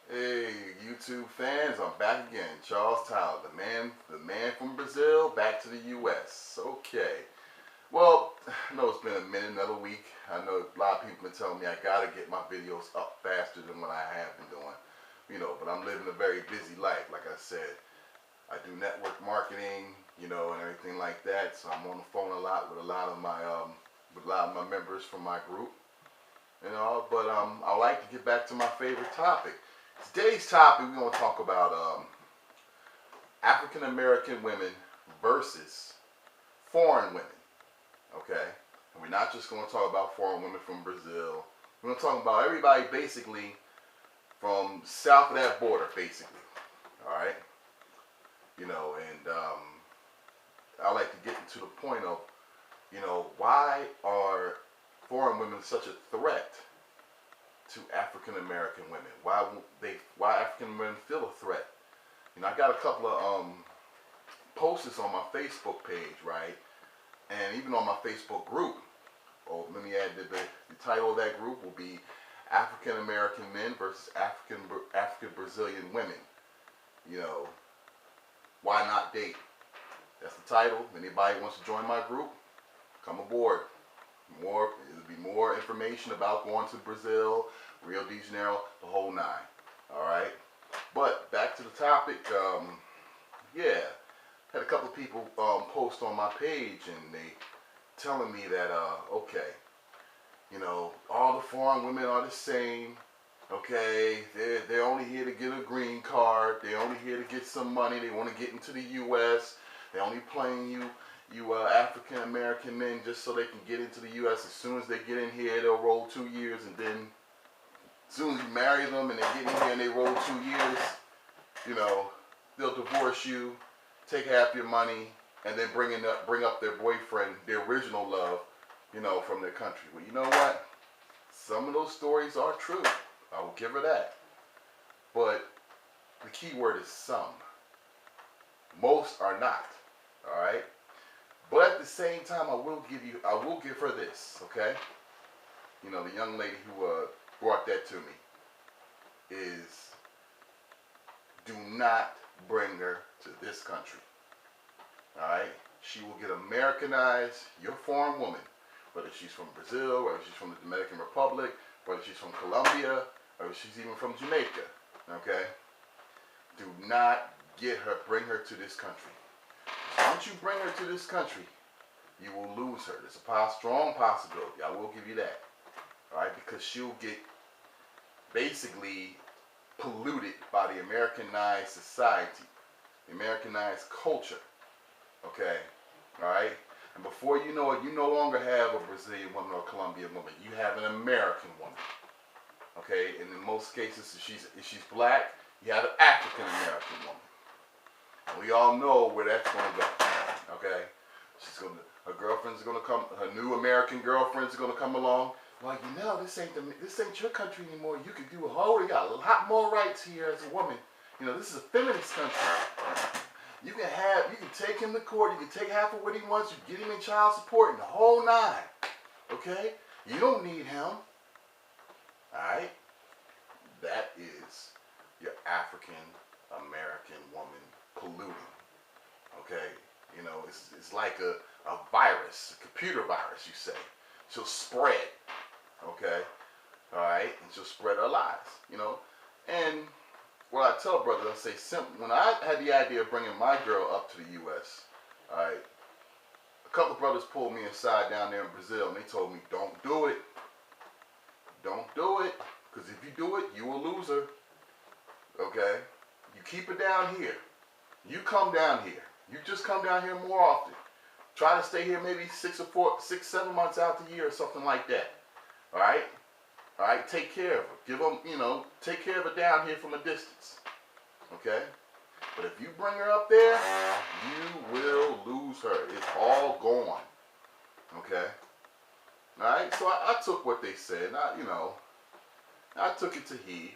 Hey, YouTube fans, I'm back again. Charles Tyler, the man from Brazil, back to the U.S. Okay. Well, I know it's been a minute, another week. I know a lot of people have been telling me I gotta get my videos up faster than what I have been doing. But I'm living a very busy life. Like I said, I do network marketing, and everything like that. So I'm on the phone a lot with a lot of my members from my group. But I like to get back to my favorite topic. Today's topic, we're going to talk about African American women versus foreign women. Okay? And we're not just going to talk about foreign women from Brazil. We're going to talk about everybody basically from south of that border, basically. All right? And I like to get into the point of, why are foreign women such a threat to African American women? Why African women feel a threat? I got a couple of posts on my Facebook page, right? And even on my Facebook group. Oh, let me add the title of that group will be African American men versus African Brazilian women. Why not date? That's the title. If anybody wants to join my group, come aboard. It'll be more information about going to Brazil, Rio de Janeiro, the whole nine. All right. But back to the topic. Yeah, had a couple of people post on my page and they telling me that okay, all the foreign women are the same. Okay, they're only here to get a green card. They're only here to get some money. They want to get into the U.S. They're only playing you African American men just so they can get into the U.S. As soon as they get in here, they'll roll 2 years, and then as soon as you marry them and they get in here and they roll 2 years, they'll divorce you, take half your money, and then bring up their boyfriend, their original love, from their country. Well, you know what? Some of those stories are true. I will give her that. But the key word is some. Most are not. All right. But at the same time, I will give her this, okay? The young lady who brought that to me is, do not bring her to this country. All right? She will get Americanized. Your foreign woman, whether she's from Brazil, whether she's from the Dominican Republic, whether she's from Colombia, or she's even from Jamaica, okay? Do not bring her to this country. Once you bring her to this country, you will lose her. There's a strong possibility. I will give you that. All right? Because she'll get basically polluted by the Americanized society, the Americanized culture. Okay? All right? And before you know it, you no longer have a Brazilian woman or a Colombian woman. You have an American woman. Okay? And in most cases, if she's black, you have an African American woman. And we all know where that's going to go. Okay? Her girlfriend's going to come. Her new American girlfriend's going to come along. Well, this ain't your country anymore. You can do you got a lot more rights here as a woman. This is a feminist country. You can take him to court. You can take half of what he wants. You get him in child support and the whole nine. Okay? You don't need him. All right? That is your African American woman polluting. Okay? It's like a virus, a computer virus, you say. She'll spread. Okay? All right? And she'll spread her lies. And what I tell brothers, I say, when I had the idea of bringing my girl up to the U.S., all right, a couple of brothers pulled me aside down there in Brazil, and they told me, don't do it. Don't do it. Because if you do it, you will lose her. Okay? You keep her down here. You come down here. You just come down here more often. Try to stay here maybe 7 months out the year or something like that. All right? All right? Take care of her. Give them, take care of her down here from a distance. Okay? But if you bring her up there, you will lose her. It's all gone. Okay? All right? So I took what they said. I took it to heed,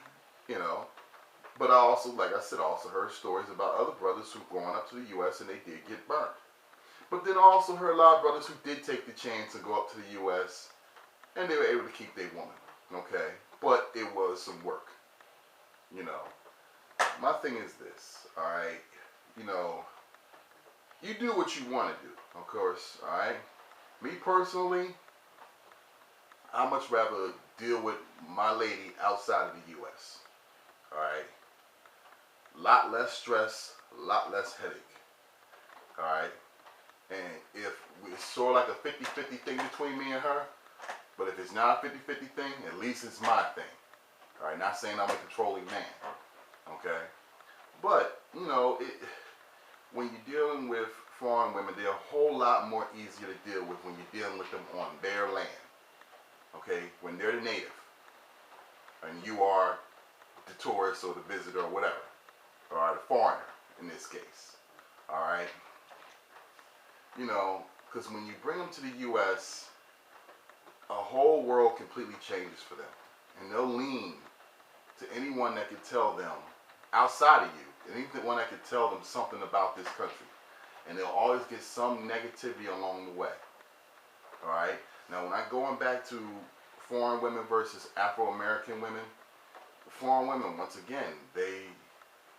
But I also, like I said, also heard stories about other brothers who've gone up to the U.S. and they did get burnt. But then I also heard a lot of brothers who did take the chance to go up to the U.S. and they were able to keep their woman. Okay? But it was some work. You know, my thing is this, all right? You know, you do what you want to do, of course, all right? Me personally, I much rather deal with my lady outside of the U.S., all right? A lot less stress, a lot less headache, all right? And if it's sort of like a 50-50 thing between me and her, but if it's not a 50-50 thing, at least it's my thing. All right, not saying I'm a controlling man, okay? But, you know, when you're dealing with foreign women, they're a whole lot more easier to deal with when you're dealing with them on their land, okay? When they're the native, and you are the tourist or the visitor or whatever, or the foreigner in this case, all right? You know, because when you bring them to the U.S., a whole world completely changes for them. And they'll lean to anyone that can tell them, outside of you, anyone that can tell them something about this country. And they'll always get some negativity along the way. All right? Now, when I'm going back to foreign women versus Afro-American women, foreign women, once again, they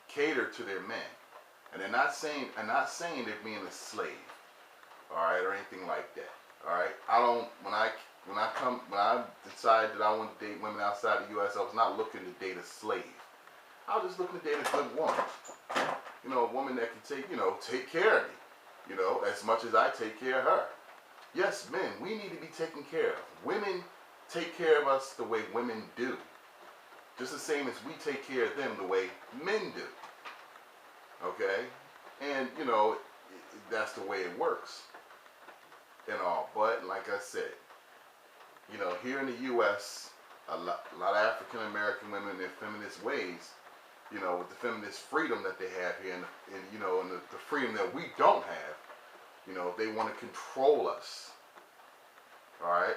cater to their men. And they're not saying they're being a slave, all right, or anything like that. All right? I don't, when I decided that I want to date women outside the U.S., I was not looking to date a slave. I was just looking to date a good woman. You know, a woman that can take care of me, you know, as much as I take care of her. Yes, men, we need to be taken care of. Women take care of us the way women do. Just the same as we take care of them the way men do. Okay? And, you know, that's the way it works. And all. But, like I said, you know, here in the U.S., a lot of African American women in their feminist ways, you know, with the feminist freedom that they have here, and you know, and the freedom that we don't have, you know, they want to control us. All right?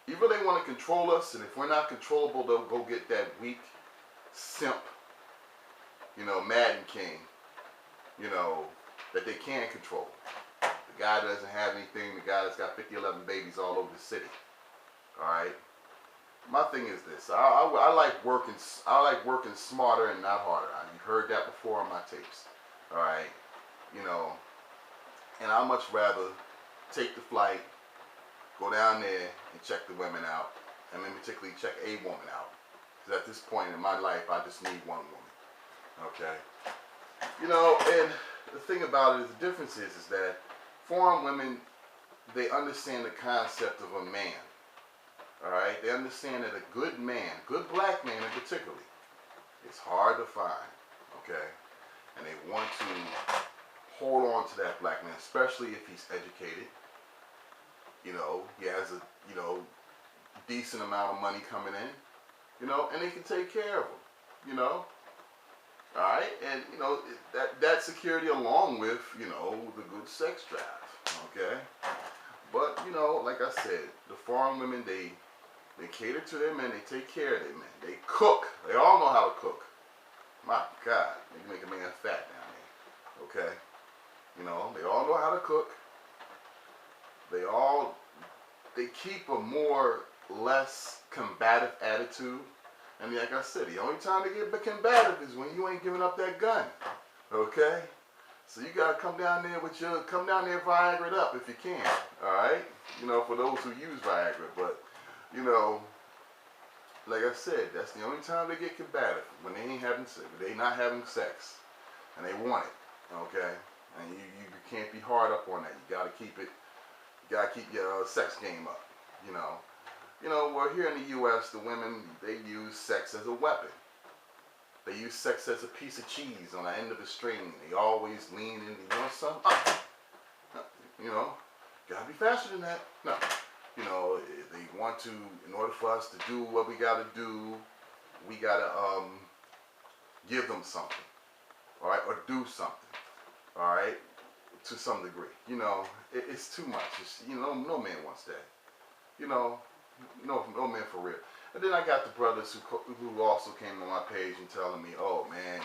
Either they want to control us, and if we're not controllable, they'll go get that weak simp, you know, Madden King, you know, that they can control. The guy doesn't have anything, the guy that's got 11 babies all over the city. All right. My thing is this: I like working. I like working smarter and not harder. You've heard that before on my tapes. All right. You know, and I much rather take the flight, go down there and check the women out, and then particularly check a woman out. Because at this point in my life, I just need one woman. Okay. You know, and the thing about it is, the difference is that foreign women, they understand the concept of a man. All right, they understand that a good man, good black man in particularly, is hard to find. Okay, and they want to hold on to that black man, especially if he's educated. You know, he has a decent amount of money coming in. You know, and they can take care of him. You know, all right, and you know that security along with the good sex drive. Okay, but you know, like I said, the foreign women, they cater to their men. They take care of their men. They cook. They all know how to cook. My God, they can make a man fat down there. Okay? You know, they all know how to cook. They keep a more less combative attitude. And like I said, the only time they get combative is when you ain't giving up that gun. Okay? So you gotta come down there Viagra up if you can. All right? You know, for those who use Viagra, but. You know, like I said, that's the only time they get combative, when they ain't having sex, they not having sex, and they want it, okay? And you can't be hard up on that. You gotta keep your sex game up, you know. You know, well, here in the U.S., the women, they use sex as a weapon. They use sex as a piece of cheese on the end of the string. They always lean in, you want some? You know, gotta be faster than that. No. You know, they want to, in order for us to do what we got to do, we got to give them something, all right, or do something, all right, to some degree. You know, it's too much. It's, you know, no man wants that. You know, no man for real. And then I got the brothers who also came on my page and telling me, oh man,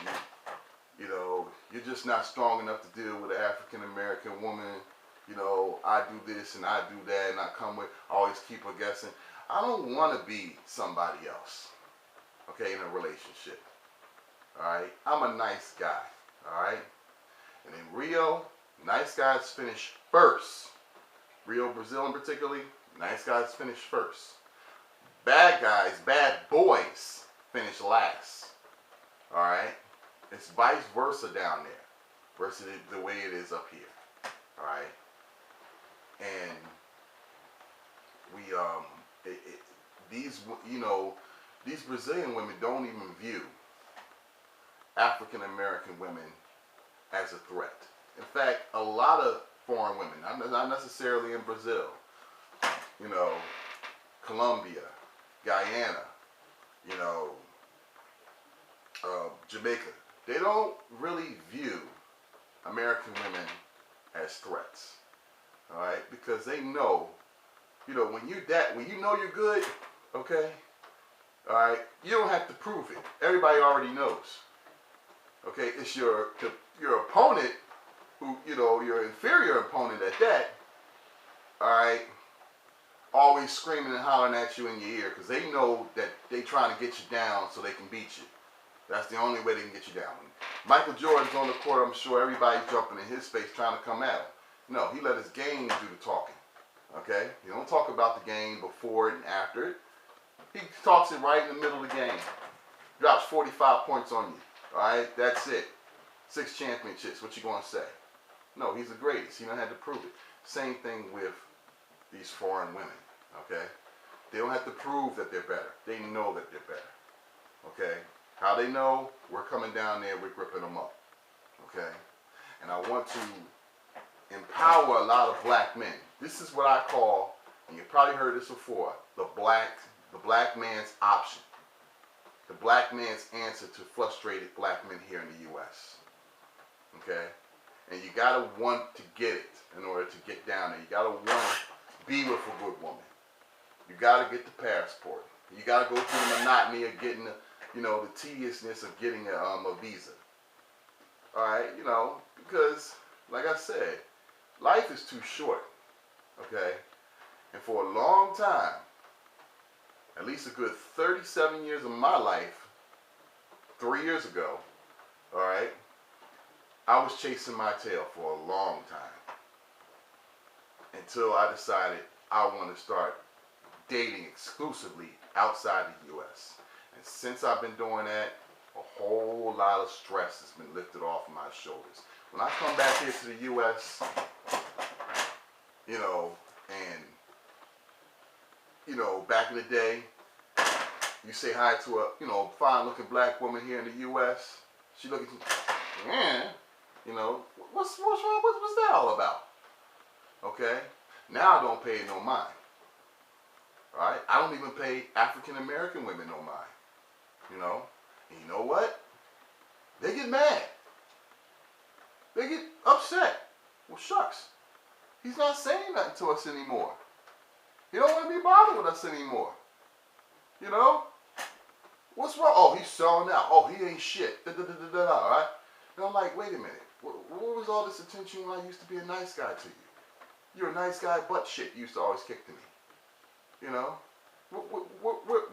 you know, you're just not strong enough to deal with an African American woman. You know, I do this and I do that, and I always keep her guessing. I don't want to be somebody else, okay, in a relationship. Alright? I'm a nice guy. Alright? And in Rio, nice guys finish first. Rio, Brazil in particularly, nice guys finish first. Bad guys, bad boys finish last. Alright? It's vice versa down there versus the way it is up here. Alright? And we, these Brazilian women don't even view African American women as a threat. In fact, a lot of foreign women, not necessarily in Brazil, Colombia, Guyana, Jamaica, they don't really view American women as threats. All right, because they know, when you know you're good, okay, all right, you don't have to prove it. Everybody already knows. Okay, it's your opponent, who your inferior opponent at that. All right, always screaming and hollering at you in your ear because they know that they trying to get you down so they can beat you. That's the only way they can get you down. When Michael Jordan's on the court, I'm sure everybody's jumping in his face trying to come at him. No, he let his game do the talking. Okay? He don't talk about the game before it and after it. He talks it right in the middle of the game. Drops 45 points on you. Alright? That's it. 6 championships. What you gonna say? No, he's the greatest. He don't have to prove it. Same thing with these foreign women. Okay? They don't have to prove that they're better. They know that they're better. Okay? How they know? We're coming down there, we're gripping them up. Okay? And I want to empower a lot of black men. This is what I call, and you've probably heard this before, the black man's option. The black man's answer to frustrated black men here in the U.S. Okay? And you gotta want to get it in order to get down there. You gotta want to be with a good woman. You gotta get the passport. You gotta go through the monotony of getting the tediousness of getting a visa. Alright, because, like I said, life is too short, okay? And for a long time, at least a good 37 years of my life, 3 years ago, alright, I was chasing my tail for a long time. Until I decided I want to start dating exclusively outside the U.S. And since I've been doing that, a whole lot of stress has been lifted off of my shoulders. When I come back here to the U.S., back in the day, you say hi to a, fine-looking black woman here in the U.S., she look at you, yeah, what's wrong? What's that all about? Okay? Now I don't pay no mind. All right? I don't even pay African-American women no mind. And you know what? They get mad. They get upset. Well, shucks. He's not saying nothing to us anymore. He don't want to be bothered with us anymore. What's wrong? Oh, he's selling out. Oh, he ain't shit. All right? And I'm like, wait a minute. What was all this attention when I used to be a nice guy to you? You're a nice guy, but shit you used to always kick to me. Now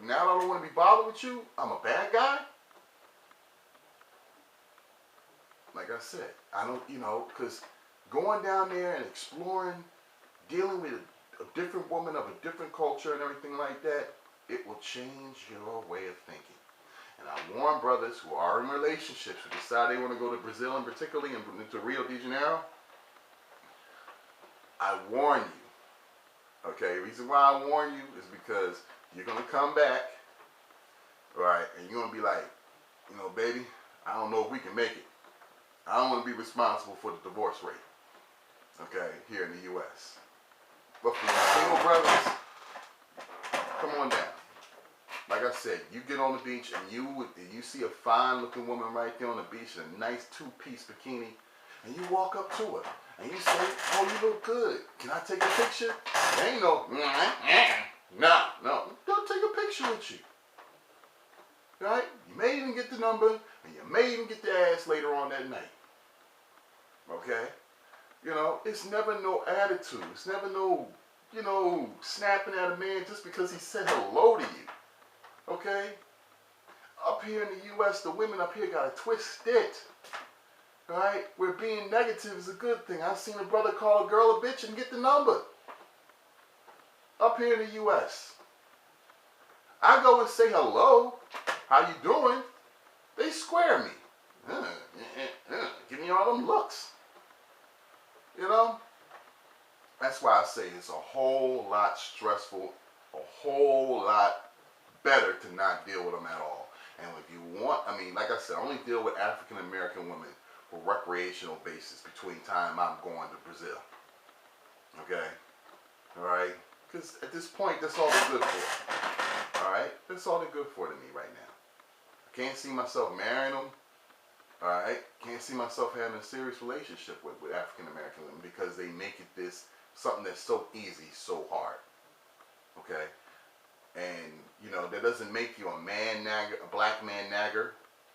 that I don't want to be bothered with you, I'm a bad guy? Like I said, I don't, because going down there and exploring, dealing with a different woman of a different culture and everything like that, it will change your way of thinking. And I warn brothers who are in relationships who decide they want to go to Brazil and particularly into Rio de Janeiro, I warn you. Okay, the reason why I warn you is because you're going to come back, right, and you're going to be like, baby, I don't know if we can make it. I don't want to be responsible for the divorce rate, okay, here in the U.S. But for you single brothers, come on down. Like I said, you get on the beach and you see a fine-looking woman right there on the beach in a nice 2-piece bikini, and you walk up to her and you say, "Oh, you look good. Can I take a picture?" There ain't no, no. Don't take a picture with you. Right? You may even get the number, and you may even get the ass later on that night. Okay? It's never no attitude. It's never no, snapping at a man just because he said hello to you. Okay? Up here in the U.S., the women up here got it twisted. Right? Where being negative is a good thing. I've seen a brother call a girl a bitch and get the number. Up here in the U.S. I go and say hello. How you doing? They square me. Give me all them looks. You know? That's why I say it's a whole lot stressful, a whole lot better to not deal with them at all. And if you want, I mean, like I said, I only deal with African American women for recreational basis between time I'm going to Brazil. Okay? Alright? Because at this point, that's all they're good for. Alright? That's all they're good for to me right now. I can't see myself marrying them. Alright? Can't see myself having a serious relationship with African American women because they make it this something that's so easy, so hard. Okay? And, you know, that doesn't make you a man nagger, a black man nagger.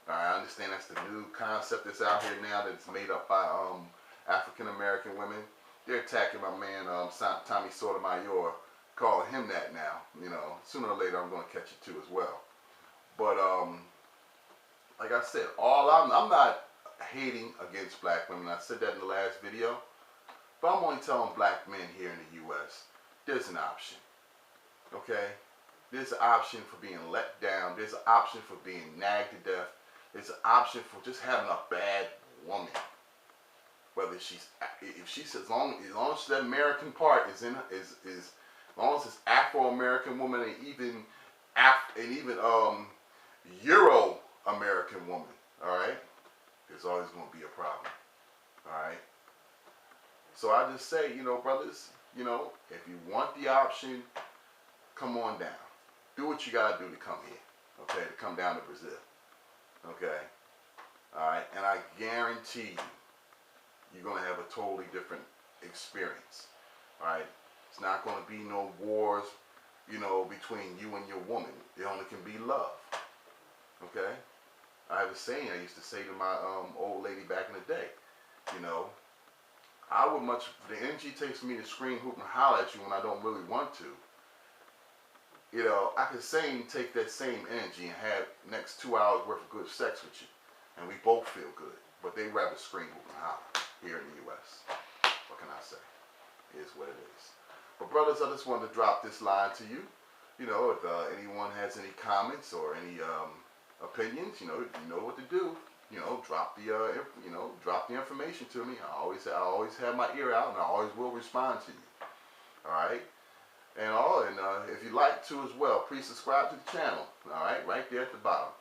I understand that's the new concept that's out here now that's made up by African American women. They're attacking my man Tommy Sotomayor, calling him that now. You know, sooner or later I'm going to catch it too as well. But like I said, I'm not hating against black women. I said that in the last video. But I'm only telling black men here in the U.S. there's an option. Okay? There's an option for being let down. There's an option for being nagged to death. There's an option for just having a bad woman. Whether as long as the American part is as long as it's Afro-American woman and even Euro American woman, all right, there's always going to be a problem, all right. So I just say, you know, brothers, you know, if you want the option, come on down. Do what you got to do to come here, okay, to come down to Brazil, okay, all right. And I guarantee you're going to have a totally different experience, all right. It's not going to be no wars, you know, between you and your woman. It only can be love, okay. I have a saying I used to say to my old lady back in the day, you know, the energy it takes for me to scream, hoop, and holler at you when I don't really want to, you know, I could take that same energy and have next 2 hours worth of good sex with you, and we both feel good, but they rather scream, hoop, and holler here in the U.S. What can I say? It is what it is. But brothers, I just wanted to drop this line to you. You know, if anyone has any comments or any opinions, you know what to do. You know, drop the information to me. I always have my ear out, and I always will respond to you. All right. And if you'd like to as well, please subscribe to the channel. All right there at the bottom.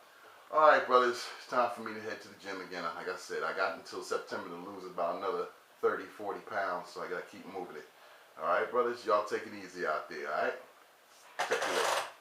All right, brothers, it's time for me to head to the gym again. Like I said, I got until September to lose about another 30, 40 pounds, so I got to keep moving it. All right, brothers, y'all take it easy out there, all right? Check you later.